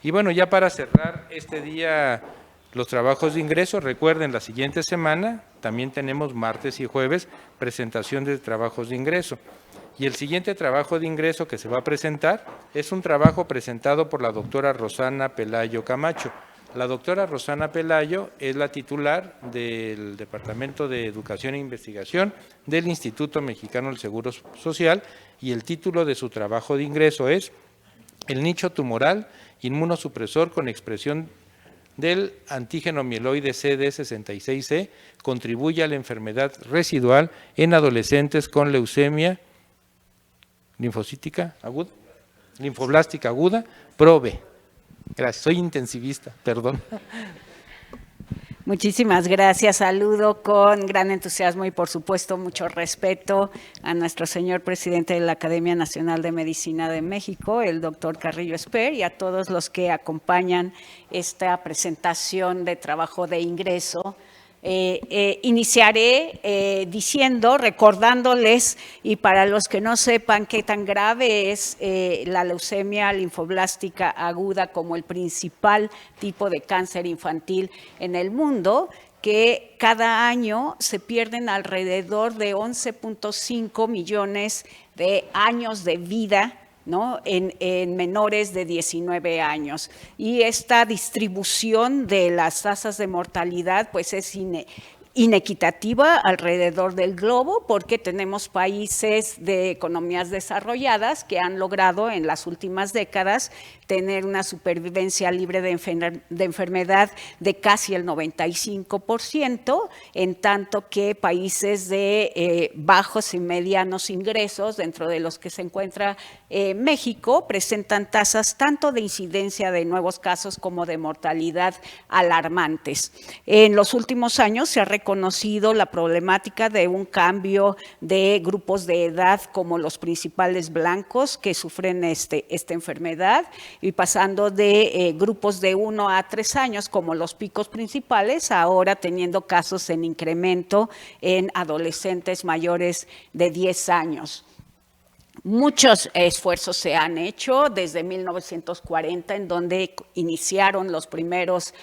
Y bueno, ya para cerrar este día los trabajos de ingreso, recuerden, la siguiente semana también tenemos martes y jueves presentación de trabajos de ingreso. Y el siguiente trabajo de ingreso que se va a presentar es un trabajo presentado por la doctora Rosana Pelayo Camacho. La doctora Rosana Pelayo es la titular del Departamento de Educación e Investigación del Instituto Mexicano del Seguro Social y el título de su trabajo de ingreso es El nicho tumoral inmunosupresor con expresión del antígeno mieloide CD66C contribuye a la enfermedad residual en adolescentes con leucemia linfocítica aguda, linfoblástica aguda, PROVE. Gracias, soy intensivista, perdón. Muchísimas gracias. Saludo con gran entusiasmo y por supuesto mucho respeto a nuestro señor presidente de la Academia Nacional de Medicina de México, el doctor Carrillo Esper, y a todos los que acompañan esta presentación de trabajo de ingreso. Iniciaré diciendo, recordándoles, y para los que no sepan qué tan grave es la leucemia linfoblástica aguda como el principal tipo de cáncer infantil en el mundo, que cada año se pierden alrededor de 11.5 millones de años de vida, ¿no? en menores de 19 años. Y esta distribución de las tasas de mortalidad pues es inequitativa alrededor del globo, porque tenemos países de economías desarrolladas que han logrado en las últimas décadas tener una supervivencia libre de enfermedad de casi el 95%, en tanto que países de bajos y medianos ingresos, dentro de los que se encuentra México, presentan tasas tanto de incidencia de nuevos casos como de mortalidad alarmantes. En los últimos años se ha reconocido la problemática de un cambio de grupos de edad como los principales blancos que sufren esta enfermedad, y pasando de grupos de 1 a 3 años como los picos principales, ahora teniendo casos en incremento en adolescentes mayores de 10 años. Muchos esfuerzos se han hecho desde 1940, en donde iniciaron los primeros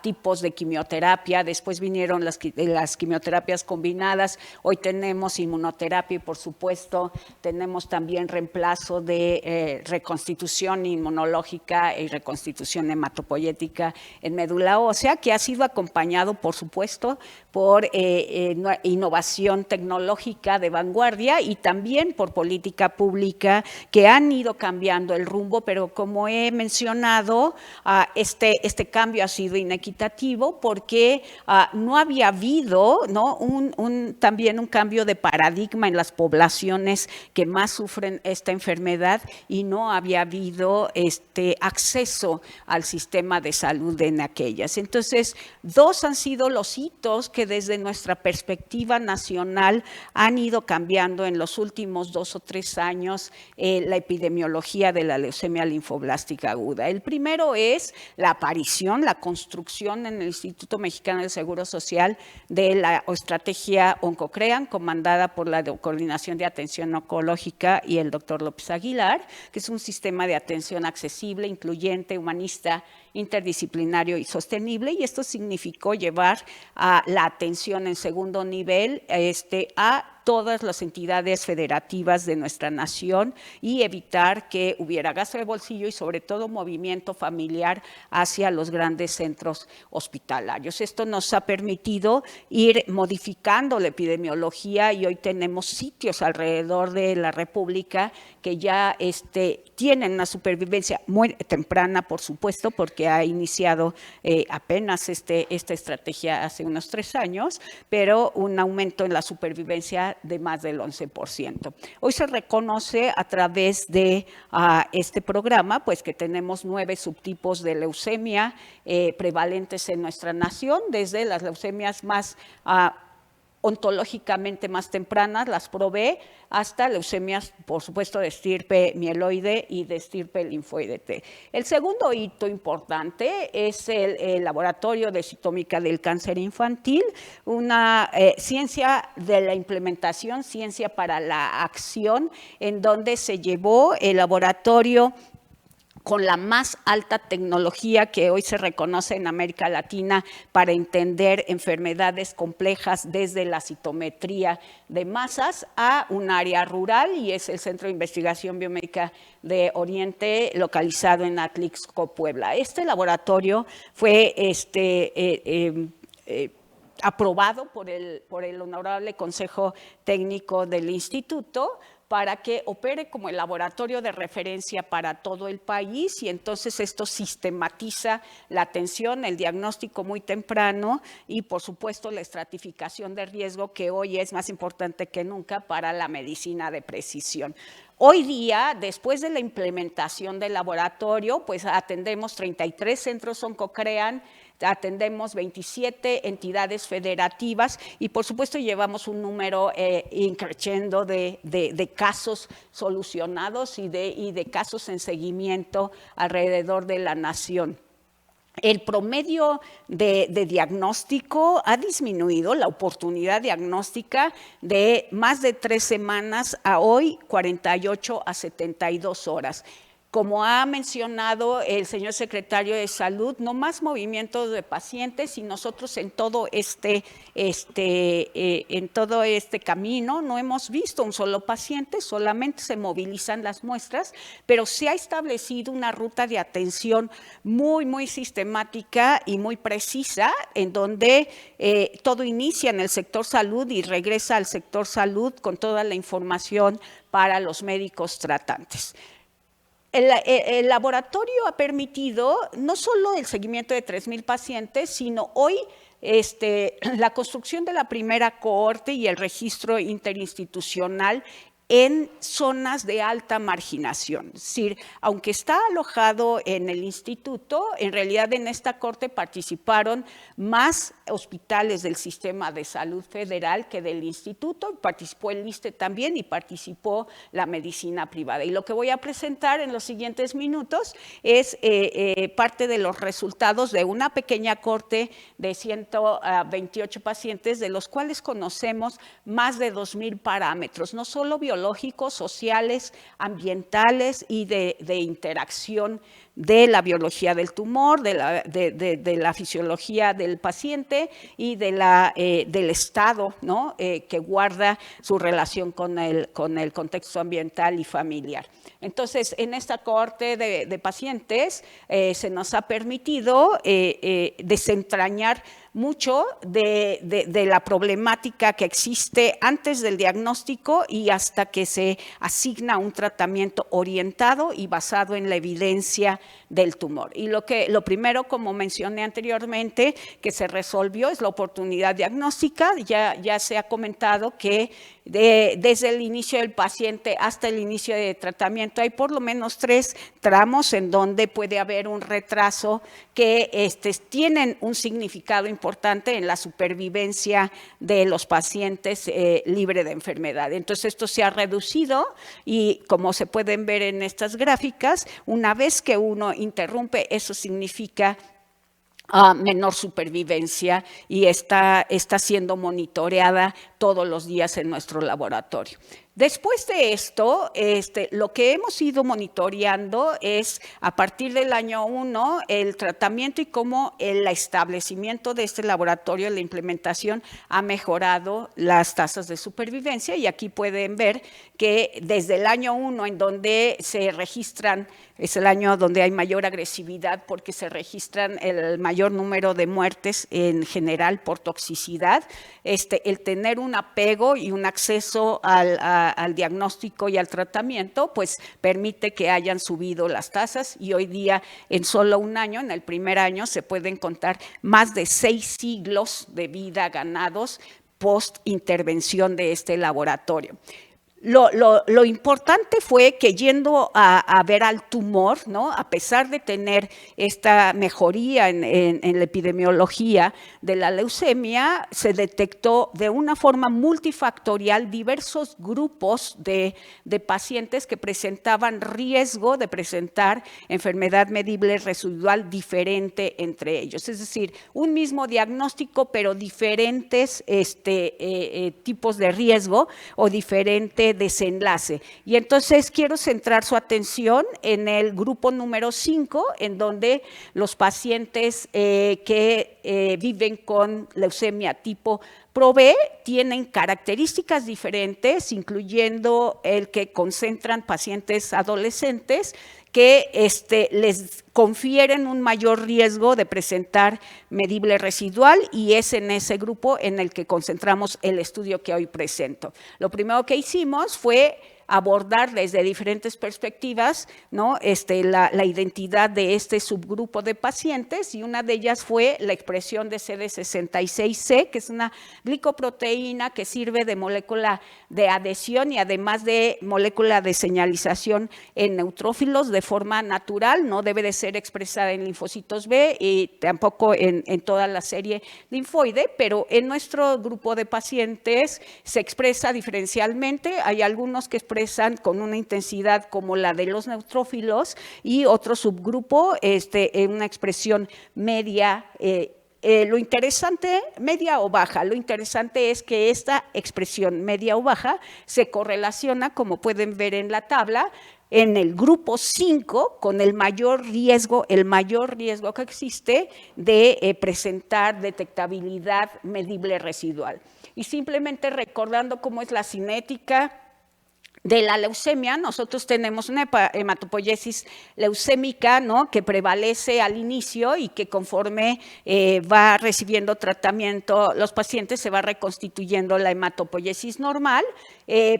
tipos de quimioterapia, después vinieron las quimioterapias combinadas, hoy tenemos inmunoterapia y por supuesto tenemos también reemplazo de reconstitución inmunológica y reconstitución hematopoyética en médula ósea, que ha sido acompañado por supuesto por innovación tecnológica de vanguardia y también por política pública que han ido cambiando el rumbo, pero como he mencionado, este cambio ha sido inequitativo porque no había habido, ¿no? también un cambio de paradigma en las poblaciones que más sufren esta enfermedad, y no había habido acceso al sistema de salud en aquellas. Entonces, dos han sido los hitos que desde nuestra perspectiva nacional han ido cambiando en los últimos 2 o 3 años la epidemiología de la leucemia linfoblástica aguda. El primero es la aparición, la construcción en el Instituto Mexicano del Seguro Social de la estrategia OncoCrean, comandada por la Coordinación de Atención Oncológica y el doctor López Aguilar, que es un sistema de atención accesible, incluyente, humanista, interdisciplinario y sostenible, y esto significó llevar la atención en segundo nivel a todas las entidades federativas de nuestra nación y evitar que hubiera gasto de bolsillo y sobre todo movimiento familiar hacia los grandes centros hospitalarios. Esto nos ha permitido ir modificando la epidemiología y hoy tenemos sitios alrededor de la República que ya tienen una supervivencia muy temprana, por supuesto, porque ha iniciado apenas esta estrategia hace unos 3 años, pero un aumento en la supervivencia de más del 11%. Hoy se reconoce a través de este programa pues que tenemos 9 subtipos de leucemia prevalentes en nuestra nación, desde las leucemias más ontológicamente más tempranas, las PROVE, hasta leucemias, por supuesto, de estirpe mieloide y de estirpe linfoide T. El segundo hito importante es el Laboratorio de Citómica del Cáncer Infantil, una ciencia de la implementación, ciencia para la acción, en donde se llevó el laboratorio con la más alta tecnología que hoy se reconoce en América Latina para entender enfermedades complejas desde la citometría de masas a un área rural, y es el Centro de Investigación Biomédica de Oriente, localizado en Atlixco, Puebla. Este laboratorio fue aprobado por el Honorable Consejo Técnico del Instituto para que opere como el laboratorio de referencia para todo el país, y entonces esto sistematiza la atención, el diagnóstico muy temprano y, por supuesto, la estratificación de riesgo, que hoy es más importante que nunca para la medicina de precisión. Hoy día, después de la implementación del laboratorio, pues atendemos 33 centros Oncocrean, atendemos 27 entidades federativas y, por supuesto, llevamos un número increciendo de casos solucionados y de casos en seguimiento alrededor de la nación. El promedio de diagnóstico ha disminuido, la oportunidad diagnóstica, de más de 3 semanas a hoy 48 a 72 horas. Como ha mencionado el señor secretario de Salud, no más movimientos de pacientes, y nosotros en todo este camino no hemos visto un solo paciente, solamente se movilizan las muestras, pero se ha establecido una ruta de atención muy, muy sistemática y muy precisa, en donde todo inicia en el sector salud y regresa al sector salud con toda la información para los médicos tratantes. El laboratorio ha permitido no solo el seguimiento de 3,000 pacientes, sino hoy la construcción de la primera cohorte y el registro interinstitucional en zonas de alta marginación. Es decir, aunque está alojado en el instituto, en realidad en esta corte participaron más hospitales del sistema de salud federal que del instituto, participó el ISSSTE también y participó la medicina privada. Y lo que voy a presentar en los siguientes minutos es parte de los resultados de una pequeña corte de 128 pacientes, de los cuales conocemos más de 2,000 parámetros, no solo biológicos, sociales, ambientales y de interacción de la biología del tumor, de la fisiología del paciente y del estado, ¿no? Que guarda su relación con el contexto ambiental y familiar. Entonces, en esta cohorte de pacientes se nos ha permitido desentrañar mucho de la problemática que existe antes del diagnóstico y hasta que se asigna un tratamiento orientado y basado en la evidencia del tumor. Y lo primero, como mencioné anteriormente, que se resolvió es la oportunidad diagnóstica. Ya se ha comentado que desde el inicio del paciente hasta el inicio de tratamiento hay por lo menos 3 tramos en donde puede haber un retraso que tienen un significado importante en la supervivencia de los pacientes libre de enfermedad. Entonces, esto se ha reducido y, como se pueden ver en estas gráficas, una vez que uno interrumpe, eso significa menor supervivencia y está siendo monitoreada todos los días en nuestro laboratorio. Después de esto, lo que hemos ido monitoreando es, a partir del año 1, el tratamiento y cómo el establecimiento de este laboratorio, la implementación, ha mejorado las tasas de supervivencia. Y aquí pueden ver que desde el año 1, en donde se registran, es el año donde hay mayor agresividad porque se registran el mayor número de muertes en general por toxicidad, el tener un apego y un acceso al diagnóstico y al tratamiento, pues permite que hayan subido las tasas, y hoy día, en solo un año, en el primer año, se pueden contar más de 6 siglos de vida ganados post intervención de este laboratorio. Lo importante fue que, yendo a ver al tumor, ¿no?, a pesar de tener esta mejoría en la epidemiología de la leucemia, se detectó de una forma multifactorial diversos grupos de pacientes que presentaban riesgo de presentar enfermedad medible residual diferente entre ellos. Es decir, un mismo diagnóstico, pero diferentes tipos de riesgo o diferente desenlace. Y entonces quiero centrar su atención en el grupo número 5, en donde los pacientes que viven con leucemia tipo ProB tienen características diferentes, incluyendo el que concentran pacientes adolescentes que les confieren un mayor riesgo de presentar medible residual, y es en ese grupo en el que concentramos el estudio que hoy presento. Lo primero que hicimos fue abordar desde diferentes perspectivas, ¿no? La identidad de este subgrupo de pacientes, y una de ellas fue la expresión de CD66C, que es una glicoproteína que sirve de molécula de adhesión y además de molécula de señalización en neutrófilos de forma natural, no debe de ser expresada en linfocitos B y tampoco en toda la serie linfoide, pero en nuestro grupo de pacientes se expresa diferencialmente. Hay algunos que expresan con una intensidad como la de los neutrófilos y otro subgrupo en una expresión media. Lo interesante, media o baja, lo interesante es que esta expresión media o baja se correlaciona, como pueden ver en la tabla, en el grupo 5 con el mayor riesgo que existe de presentar detectabilidad medible residual. Y simplemente recordando cómo es la cinética de la leucemia, nosotros tenemos una hematopoiesis leucémica, ¿no?, que prevalece al inicio y que conforme va recibiendo tratamiento, los pacientes se va reconstituyendo la hematopoiesis normal,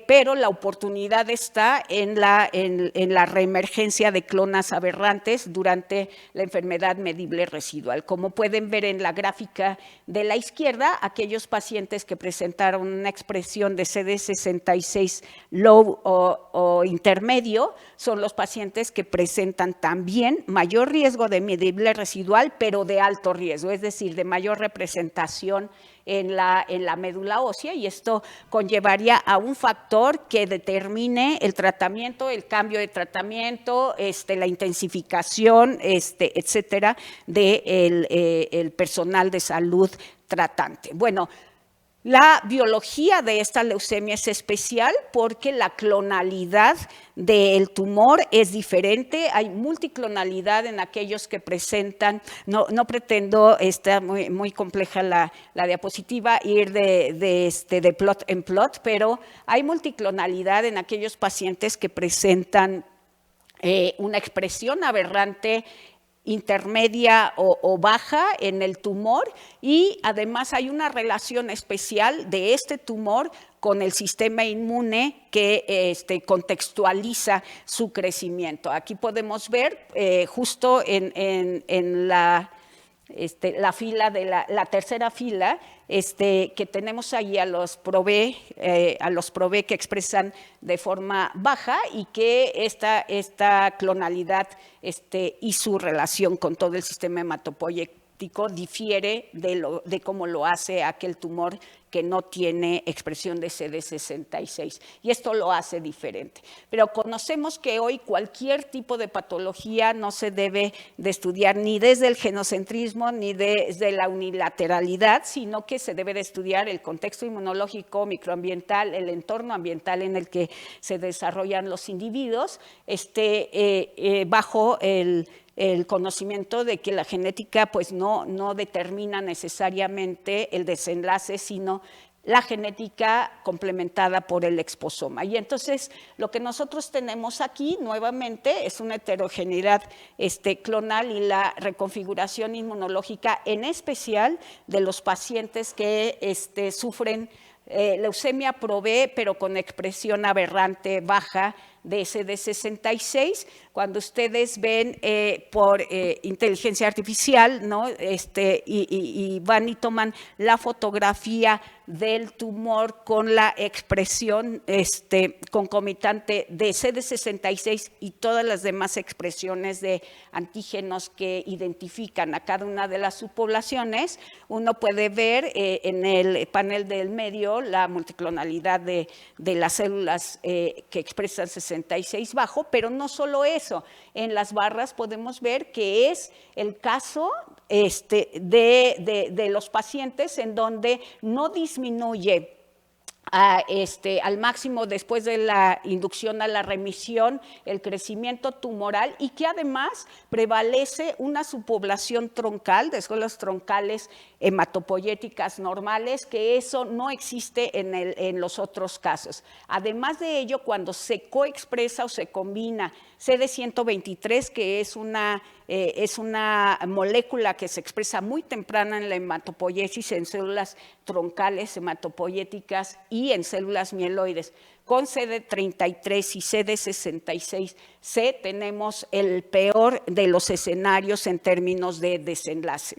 pero la oportunidad está en la reemergencia de clonas aberrantes durante la enfermedad medible residual. Como pueden ver en la gráfica de la izquierda, aquellos pacientes que presentaron una expresión de CD66 low o intermedio son los pacientes que presentan también mayor riesgo de medible residual, pero de alto riesgo, es decir, de mayor representación en la médula ósea, y esto conllevaría a un factor que determine el tratamiento, el cambio de tratamiento, la intensificación, etcétera, del personal de salud tratante. Bueno, la biología de esta leucemia es especial porque la clonalidad del tumor es diferente. Hay multiclonalidad en aquellos que presentan, no pretendo, está muy compleja la diapositiva, ir de plot en plot, pero hay multiclonalidad en aquellos pacientes que presentan una expresión aberrante intermedia o baja en el tumor, y además hay una relación especial de este tumor con el sistema inmune que contextualiza su crecimiento. Aquí podemos ver justo en la fila de la tercera fila, que tenemos ahí a los ProB que expresan de forma baja, y que esta clonalidad y su relación con todo el sistema hematopoyético difiere de cómo lo hace aquel tumor que no tiene expresión de CD66, y esto lo hace diferente. Pero conocemos que hoy cualquier tipo de patología no se debe de estudiar ni desde el genocentrismo ni desde la unilateralidad, sino que se debe de estudiar el contexto inmunológico, microambiental, el entorno ambiental en el que se desarrollan los individuos, bajo el conocimiento de que la genética pues no determina necesariamente el desenlace, sino la genética complementada por el exposoma. Y entonces lo que nosotros tenemos aquí nuevamente es una heterogeneidad clonal y la reconfiguración inmunológica, en especial de los pacientes que sufren leucemia ProB, pero con expresión aberrante baja de CD66. Cuando ustedes ven por inteligencia artificial, ¿no?, y van y toman la fotografía del tumor con la expresión concomitante de CD66 y todas las demás expresiones de antígenos que identifican a cada una de las subpoblaciones, uno puede ver en el panel del medio la multiclonalidad de las células que expresan 66 bajo, pero no solo eso. En las barras podemos ver que es el caso de los pacientes en donde no disminuye al máximo después de la inducción a la remisión, el crecimiento tumoral, y que además prevalece una subpoblación troncal de células troncales hematopoyéticas normales, que eso no existe en los otros casos. Además de ello, cuando se coexpresa o se combina CD123, que es una molécula que se expresa muy temprana en la hematopoiesis, en células troncales hematopoyéticas y en células mieloides, con CD33 y CD66C tenemos el peor de los escenarios en términos de desenlace.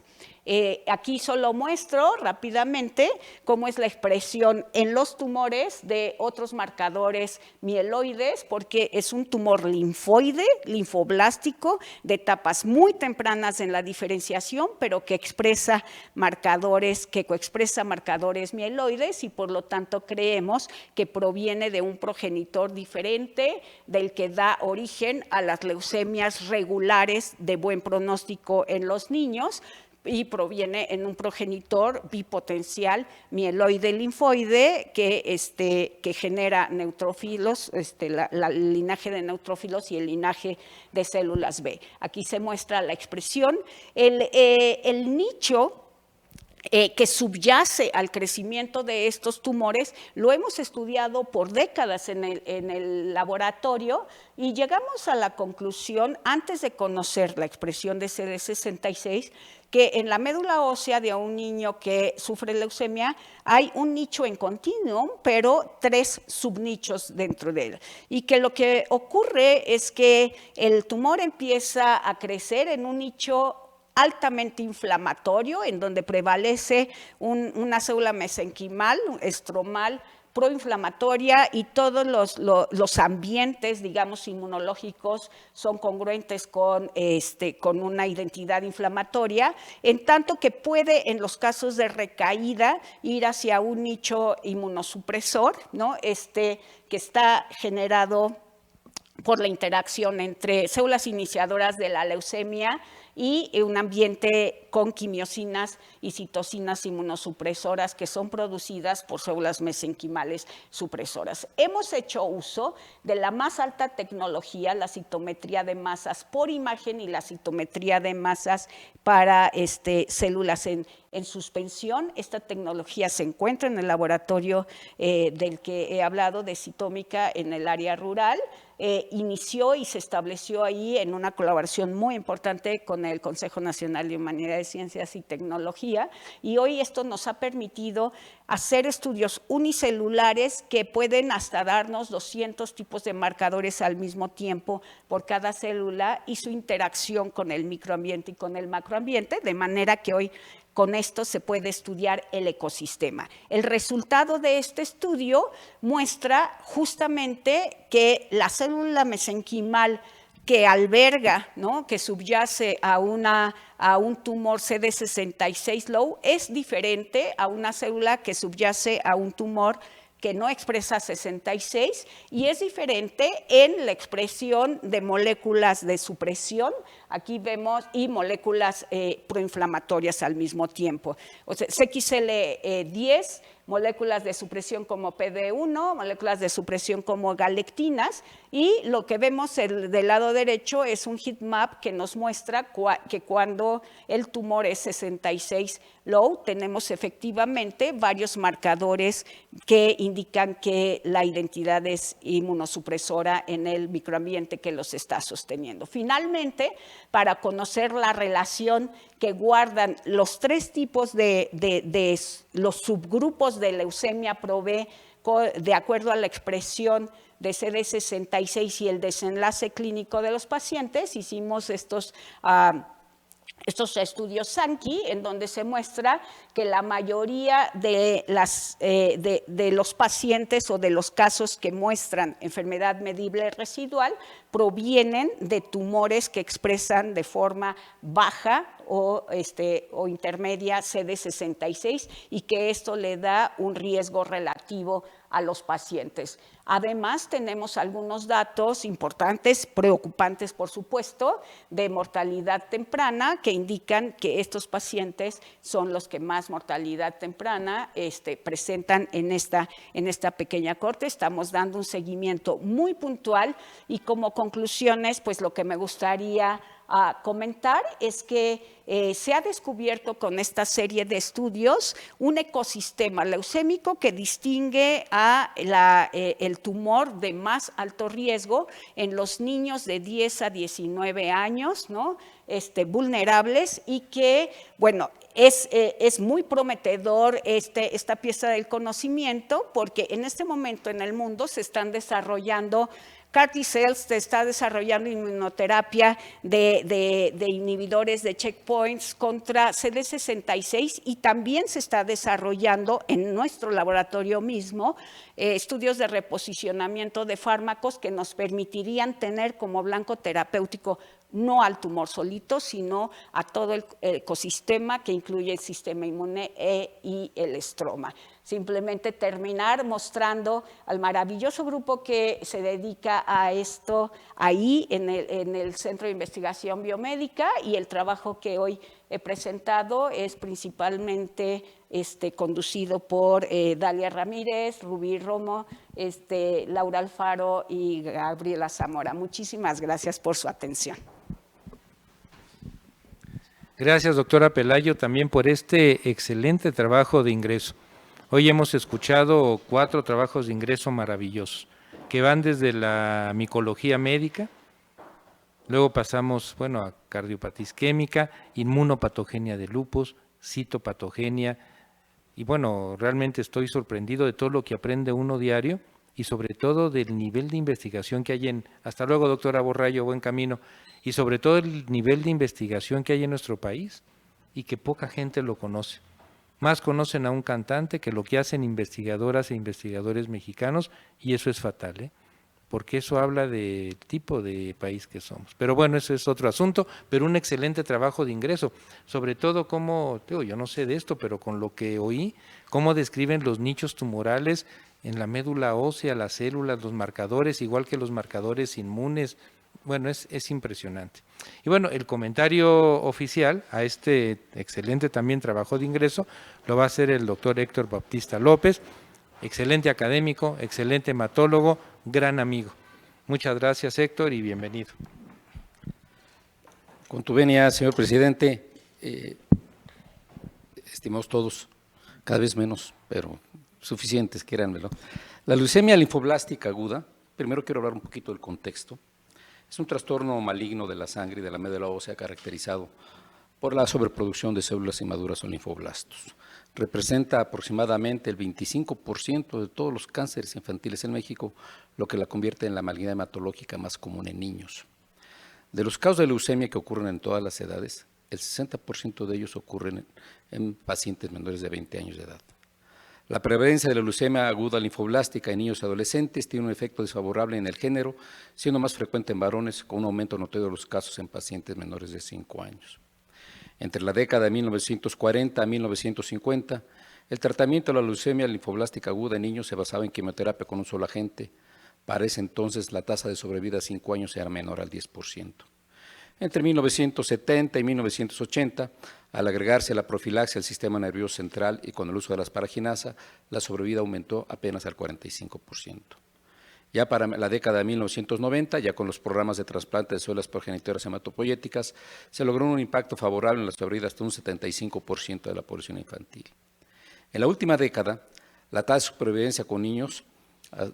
Aquí solo muestro rápidamente cómo es la expresión en los tumores de otros marcadores mieloides, porque es un tumor linfoide, linfoblástico, de etapas muy tempranas en la diferenciación, pero que coexpresa marcadores mieloides, y por lo tanto creemos que proviene de un progenitor diferente del que da origen a las leucemias regulares de buen pronóstico en los niños, y proviene en un progenitor bipotencial mieloide linfoide que genera neutrófilos, el linaje de neutrófilos y el linaje de células B. Aquí se muestra la expresión. El nicho que subyace al crecimiento de estos tumores lo hemos estudiado por décadas en el laboratorio, y llegamos a la conclusión, antes de conocer la expresión de CD66, que en la médula ósea de un niño que sufre leucemia hay un nicho en continuum, pero 3 subnichos dentro de él. Y que lo que ocurre es que el tumor empieza a crecer en un nicho altamente inflamatorio, en donde prevalece una célula mesenquimal, estromal, proinflamatoria, y todos los ambientes, digamos, inmunológicos son congruentes con una identidad inflamatoria, en tanto que puede, en los casos de recaída, ir hacia un nicho inmunosupresor, ¿no? Que está generado por la interacción entre células iniciadoras de la leucemia y un ambiente con quimiosinas y citocinas inmunosupresoras que son producidas por células mesenquimales supresoras. Hemos hecho uso de la más alta tecnología, la citometría de masas por imagen y la citometría de masas para células en suspensión. Esta tecnología se encuentra en el laboratorio del que he hablado, de Citómica, en el área rural. Inició y se estableció ahí en una colaboración muy importante con el Consejo Nacional de Humanidades, Ciencias y Tecnología, y hoy esto nos ha permitido hacer estudios unicelulares que pueden hasta darnos 200 tipos de marcadores al mismo tiempo por cada célula y su interacción con el microambiente y con el macroambiente, de manera que hoy con esto se puede estudiar el ecosistema. El resultado de este estudio muestra justamente que la célula mesenquimal que alberga, ¿no?, que subyace a un tumor CD66 low es diferente a una célula que subyace a un tumor que no expresa 66, y es diferente en la expresión de moléculas de supresión, aquí vemos, y moléculas proinflamatorias al mismo tiempo. O sea, CXL10, moléculas de supresión como PD1, moléculas de supresión como galectinas, y lo que vemos del lado derecho es un heat map que nos muestra que cuando el tumor es 66 low, tenemos efectivamente varios marcadores que indican que la identidad es inmunosupresora en el microambiente que los está sosteniendo. Finalmente, para conocer la relación que guardan los 3 tipos de los subgrupos de leucemia Pro-B de acuerdo a la expresión de CD66 y el desenlace clínico de los pacientes, hicimos estos estudios Sankey, en donde se muestra que la mayoría de los pacientes o de los casos que muestran enfermedad medible residual provienen de tumores que expresan de forma baja o intermedia CD66, y que esto le da un riesgo relativo a los pacientes. Además, tenemos algunos datos importantes, preocupantes por supuesto, de mortalidad temprana que indican que estos pacientes son los que más mortalidad temprana presentan en esta pequeña corte. Estamos dando un seguimiento muy puntual y como conclusiones, pues lo que me gustaría comentar es que se ha descubierto con esta serie de estudios un ecosistema leucémico que distingue el tumor de más alto riesgo en los niños de 10 a 19 años, ¿no? Vulnerables y que, bueno, es muy prometedor esta pieza del conocimiento porque en este momento en el mundo se están desarrollando CAR T-cells, se está desarrollando inmunoterapia de inhibidores de checkpoints contra CD66 y también se está desarrollando en nuestro laboratorio mismo estudios de reposicionamiento de fármacos que nos permitirían tener como blanco terapéutico no al tumor solito, sino a todo el ecosistema que incluye el sistema inmune y el estroma. Simplemente terminar mostrando al maravilloso grupo que se dedica a esto ahí en el Centro de Investigación Biomédica y el trabajo que hoy he presentado es principalmente conducido por Dalia Ramírez, Rubí Romo, Laura Alfaro y Gabriela Zamora. Muchísimas gracias por su atención. Gracias, doctora Pelayo, también por este excelente trabajo de ingreso. Hoy hemos escuchado 4 trabajos de ingreso maravillosos, que van desde la micología médica, luego pasamos, bueno, a cardiopatía isquémica, inmunopatogenia de lupus, citopatogenia, y bueno, realmente estoy sorprendido de todo lo que aprende uno diario y sobre todo del nivel de investigación que hay hasta luego, doctora Borrallo, buen camino, y sobre todo el nivel de investigación que hay en nuestro país y que poca gente lo conoce. Más conocen a un cantante que lo que hacen investigadoras e investigadores mexicanos y eso es fatal, porque eso habla del tipo de país que somos. Pero bueno, eso es otro asunto, pero un excelente trabajo de ingreso, sobre todo cómo, yo no sé de esto, pero con lo que oí, cómo describen los nichos tumorales en la médula ósea, las células, los marcadores, igual que los marcadores inmunes. Bueno, es impresionante. Y bueno, el comentario oficial a este excelente también trabajo de ingreso lo va a hacer el doctor Héctor Baptista López, excelente académico, excelente hematólogo, gran amigo. Muchas gracias, Héctor, y bienvenido. Con tu venia, señor presidente, estimados todos, cada vez menos, pero suficientes, créanmelo. La leucemia linfoblástica aguda, primero quiero hablar un poquito del contexto. Es un trastorno maligno de la sangre y de la médula ósea caracterizado por la sobreproducción de células inmaduras o linfoblastos. Representa aproximadamente el 25% de todos los cánceres infantiles en México, lo que la convierte en la malignidad hematológica más común en niños. De los casos de leucemia que ocurren en todas las edades, el 60% de ellos ocurren en pacientes menores de 20 años de edad. La prevalencia de la leucemia aguda linfoblástica en niños y adolescentes tiene un efecto desfavorable en el género, siendo más frecuente en varones, con un aumento notorio de los casos en pacientes menores de 5 años. Entre la década de 1940 a 1950, el tratamiento de la leucemia linfoblástica aguda en niños se basaba en quimioterapia con un solo agente. Para ese entonces, la tasa de sobrevida a 5 años era menor al 10%. Entre 1970 y 1980, al agregarse la profilaxia al sistema nervioso central y con el uso de la asparaginasa, la sobrevida aumentó apenas al 45%. Ya para la década de 1990, ya con los programas de trasplante de células progenitoras hematopoyéticas, se logró un impacto favorable en la sobrevida hasta un 75% de la población infantil. En la última década, la tasa de supervivencia con niños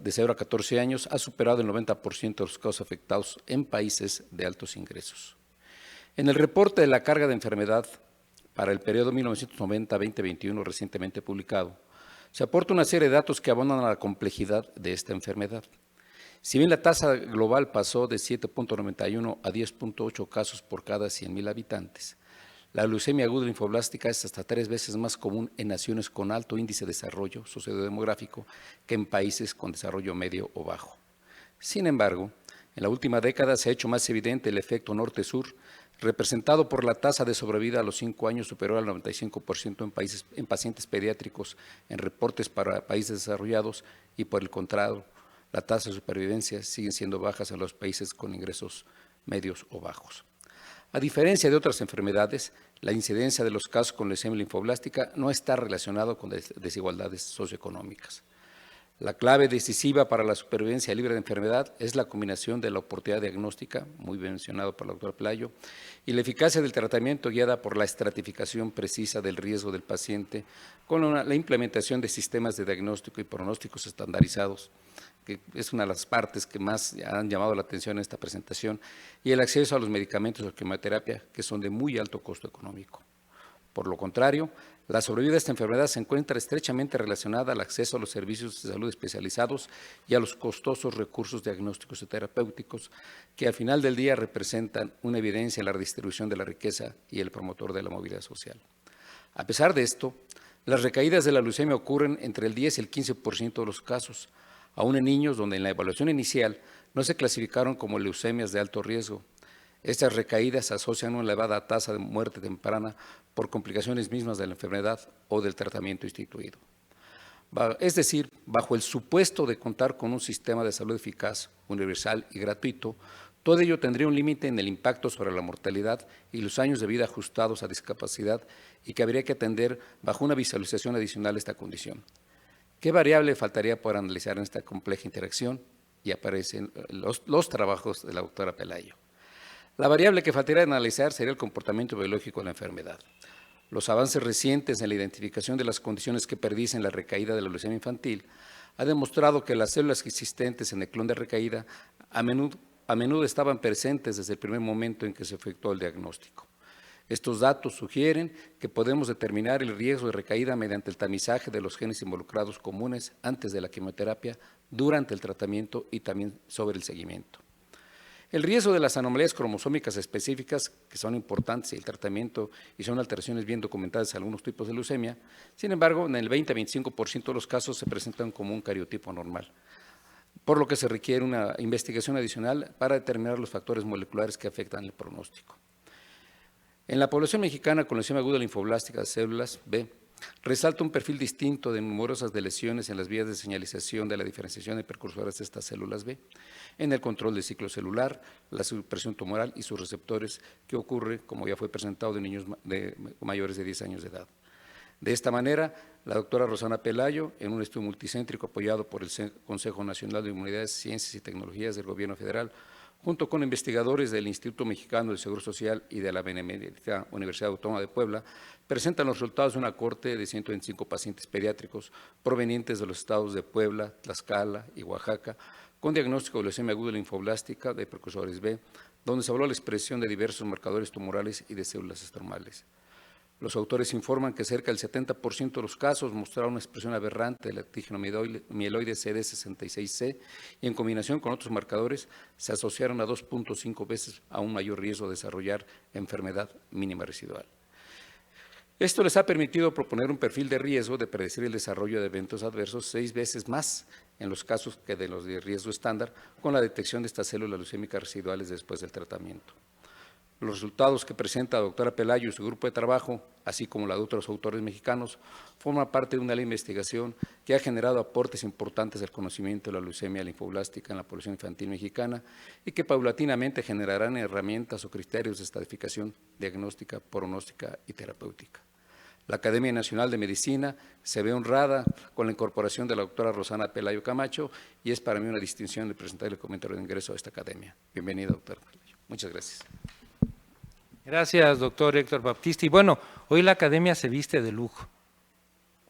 de 0 a 14 años ha superado el 90% de los casos afectados en países de altos ingresos. En el reporte de la carga de enfermedad para el periodo 1990-2021 recientemente publicado, se aporta una serie de datos que abonan a la complejidad de esta enfermedad. Si bien la tasa global pasó de 7.91 a 10.8 casos por cada 100.000 habitantes, la leucemia aguda linfoblástica es hasta 3 veces más común en naciones con alto índice de desarrollo sociodemográfico que en países con desarrollo medio o bajo. Sin embargo, en la última década se ha hecho más evidente el efecto norte-sur, representado por la tasa de sobrevida a los 5 años superior al 95% en pacientes pediátricos en reportes para países desarrollados y por el contrario, la tasa de supervivencia siguen siendo bajas en los países con ingresos medios o bajos. A diferencia de otras enfermedades, la incidencia de los casos con leucemia linfoblástica no está relacionada con desigualdades socioeconómicas. La clave decisiva para la supervivencia libre de enfermedad es la combinación de la oportunidad diagnóstica, muy bien mencionado por la doctora Pelayo, y la eficacia del tratamiento guiada por la estratificación precisa del riesgo del paciente con la implementación de sistemas de diagnóstico y pronósticos estandarizados, que es una de las partes que más han llamado la atención en esta presentación, y el acceso a los medicamentos de quimioterapia, que son de muy alto costo económico. Por lo contrario, la sobrevida de esta enfermedad se encuentra estrechamente relacionada al acceso a los servicios de salud especializados y a los costosos recursos diagnósticos y terapéuticos, que al final del día representan una evidencia en la redistribución de la riqueza y el promotor de la movilidad social. A pesar de esto, las recaídas de la leucemia ocurren entre el 10 y el 15% de los casos, aún en niños donde en la evaluación inicial no se clasificaron como leucemias de alto riesgo. Estas recaídas asocian una elevada tasa de muerte temprana por complicaciones mismas de la enfermedad o del tratamiento instituido. Es decir, bajo el supuesto de contar con un sistema de salud eficaz, universal y gratuito, todo ello tendría un límite en el impacto sobre la mortalidad y los años de vida ajustados a discapacidad y que habría que atender bajo una visualización adicional de esta condición. ¿Qué variable faltaría por analizar en esta compleja interacción? Y aparecen los trabajos de la doctora Pelayo. La variable que faltaría analizar sería el comportamiento biológico de la enfermedad. Los avances recientes en la identificación de las condiciones que predicen la recaída de la leucemia infantil ha demostrado que las células existentes en el clon de recaída a menudo estaban presentes desde el primer momento en que se efectuó el diagnóstico. Estos datos sugieren que podemos determinar el riesgo de recaída mediante el tamizaje de los genes involucrados comunes antes de la quimioterapia, durante el tratamiento y también sobre el seguimiento. El riesgo de las anomalías cromosómicas específicas, que son importantes en el tratamiento y son alteraciones bien documentadas en algunos tipos de leucemia, sin embargo, en el 20-25% de los casos se presentan como un cariotipo normal, por lo que se requiere una investigación adicional para determinar los factores moleculares que afectan el pronóstico. En la población mexicana con leucemia aguda linfoblástica de células B, resalta un perfil distinto de numerosas lesiones en las vías de señalización de la diferenciación de precursores de estas células B, en el control del ciclo celular, la supresión tumoral y sus receptores, que ocurre, como ya fue presentado, en niños mayores de 10 años de edad. De esta manera, la doctora Rosana Pelayo, en un estudio multicéntrico apoyado por el Consejo Nacional de Humanidades, Ciencias y Tecnologías del Gobierno Federal, junto con investigadores del Instituto Mexicano del Seguro Social y de la Benemérita Universidad Autónoma de Puebla, presentan los resultados de una cohorte de 125 pacientes pediátricos provenientes de los estados de Puebla, Tlaxcala y Oaxaca, con diagnóstico de leucemia aguda linfoblástica de precursores B, donde se evaluó la expresión de diversos marcadores tumorales y de células estromales. Los autores informan que cerca del 70% de los casos mostraron una expresión aberrante del antígeno mieloide CD66C y en combinación con otros marcadores se asociaron a 2.5 veces a un mayor riesgo de desarrollar enfermedad mínima residual. Esto les ha permitido proponer un perfil de riesgo de predecir el desarrollo de eventos adversos 6 veces más en los casos que de los de riesgo estándar con la detección de estas células leucémicas residuales después del tratamiento. Los resultados que presenta la doctora Pelayo y su grupo de trabajo, así como la de otros autores mexicanos, forman parte de una investigación que ha generado aportes importantes al conocimiento de la leucemia linfoblástica en la población infantil mexicana y que paulatinamente generarán herramientas o criterios de estratificación diagnóstica, pronóstica y terapéutica. La Academia Nacional de Medicina se ve honrada con la incorporación de la doctora Rosana Pelayo Camacho y es para mí una distinción de presentar el comentario de ingreso a esta academia. Bienvenida, doctora Pelayo. Muchas gracias. Gracias, doctor Héctor Baptista. Y bueno, hoy la academia se viste de lujo.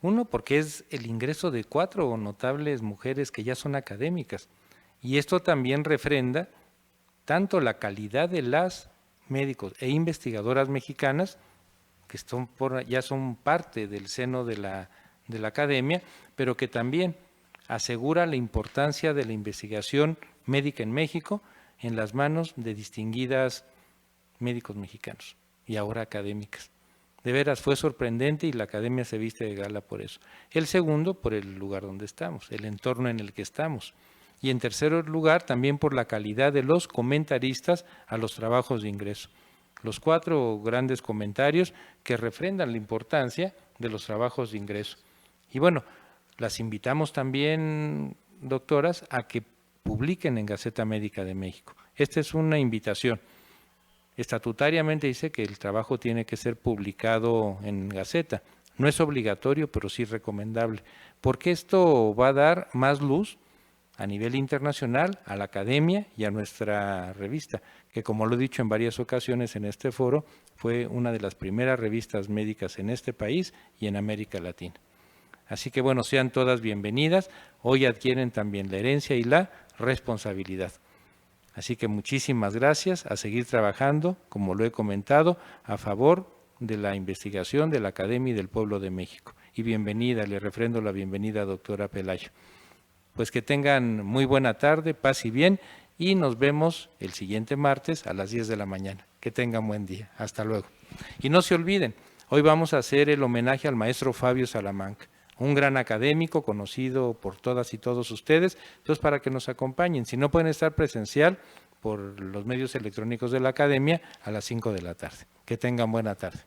Uno, porque es el ingreso de 4 notables mujeres que ya son académicas. Y esto también refrenda tanto la calidad de las médicos e investigadoras mexicanas, que ya son parte del seno de la academia, pero que también asegura la importancia de la investigación médica en México en las manos de distinguidas médicos mexicanos y ahora académicas. De veras fue sorprendente y la academia se viste de gala por eso. El segundo, por el lugar donde estamos, el entorno en el que estamos. Y en tercer lugar, también por la calidad de los comentaristas a los trabajos de ingreso. Los 4 grandes comentarios que refrendan la importancia de los trabajos de ingreso. Y bueno, las invitamos también doctoras, a que publiquen en Gaceta Médica de México. Esta es una invitación. Estatutariamente dice que el trabajo tiene que ser publicado en Gaceta. No es obligatorio, pero sí recomendable, porque esto va a dar más luz a nivel internacional, a la academia y a nuestra revista, que como lo he dicho en varias ocasiones en este foro, fue una de las primeras revistas médicas en este país y en América Latina. Así que bueno, sean todas bienvenidas. Hoy adquieren también la herencia y la responsabilidad. Así que muchísimas gracias, a seguir trabajando, como lo he comentado, a favor de la investigación de la Academia y del Pueblo de México. Y bienvenida, le refrendo la bienvenida, doctora Pelayo. Pues que tengan muy buena tarde, paz y bien, y nos vemos el siguiente martes a las 10 de la mañana. Que tengan buen día. Hasta luego. Y no se olviden, hoy vamos a hacer el homenaje al maestro Fabio Salamanca, un gran académico conocido por todas y todos ustedes, entonces para que nos acompañen. Si no pueden estar presencial, por los medios electrónicos de la Academia, a las 5 de la tarde. Que tengan buena tarde.